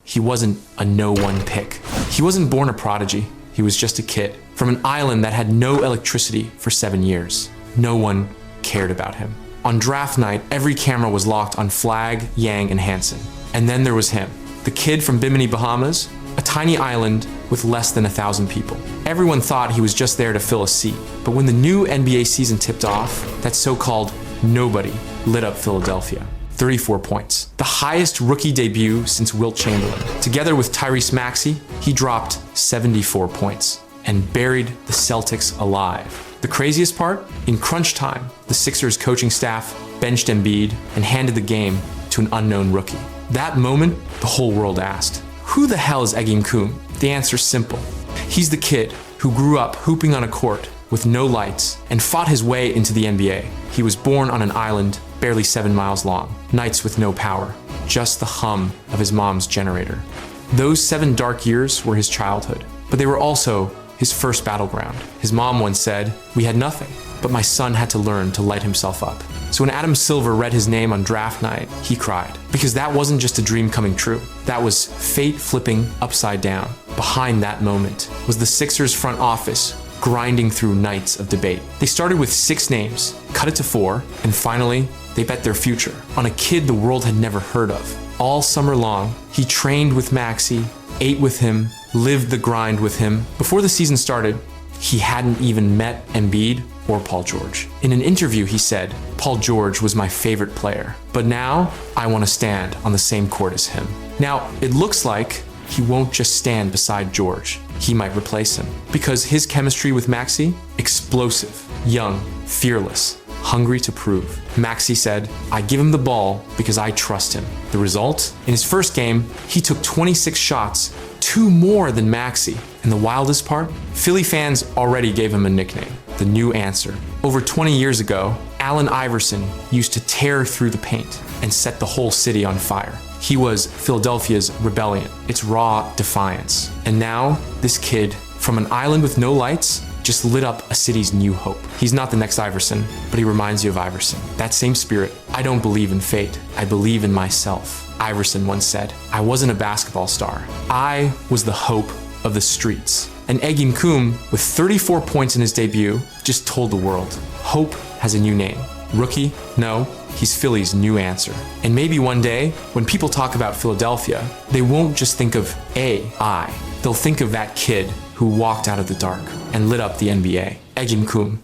he wasn't a no-one pick. He wasn't born a prodigy. He was just a kid from an island that had no electricity for 7 years. No one cared about him. On draft night, every camera was locked on Flag, Yang, and Hansen. And then there was him, the kid from Bimini, Bahamas, a tiny island with less than 1,000 people. Everyone thought he was just there to fill a seat. But when the new NBA season tipped off, that so-called nobody lit up Philadelphia. 34 points. The highest rookie debut since Wilt Chamberlain. Together with Tyrese Maxey, he dropped 74 points and buried the Celtics alive. The craziest part? In crunch time, the Sixers coaching staff benched Embiid and handed the game to an unknown rookie. That moment, the whole world asked, who the hell is Egim Kum? The answer's simple. He's the kid who grew up hooping on a court with no lights and fought his way into the NBA. He was born on an island barely 7 miles long, nights with no power, just the hum of his mom's generator. Those 7 dark years were his childhood, but they were also his first battleground. His mom once said, "We had nothing, but my son had to learn to light himself up." So when Adam Silver read his name on draft night, he cried. Because that wasn't just a dream coming true. That was fate flipping upside down. Behind that moment was the Sixers front office grinding through nights of debate. They started with 6 names, cut it to 4, and finally, they bet their future on a kid the world had never heard of. All summer long, he trained with Maxey, ate with him, lived the grind with him. Before the season started, he hadn't even met Embiid or Paul George. In an interview, he said, "Paul George was my favorite player, but now I want to stand on the same court as him." Now, it looks like he won't just stand beside George. He might replace him because his chemistry with Maxey, explosive, young, fearless, hungry to prove. Maxey said, "I give him the ball because I trust him." The result? In his first game, he took 26 shots, 2 more than Maxey. And the wildest part? Philly fans already gave him a nickname, the new answer. Over 20 years ago, Allen Iverson used to tear through the paint and set the whole city on fire. He was Philadelphia's rebellion, its raw defiance. And now, this kid from an island with no lights just lit up a city's new hope. He's not the next Iverson, but he reminds you of Iverson. That same spirit. "I don't believe in fate, I believe in myself," Iverson once said. "I wasn't a basketball star. I was the hope of the streets." And Egim Kum, with 34 points in his debut, just told the world, hope has a new name. Rookie? No, he's Philly's new answer. And maybe one day, when people talk about Philadelphia, they won't just think of AI. They'll think of that kid who walked out of the dark and lit up the NBA. Egim Kum.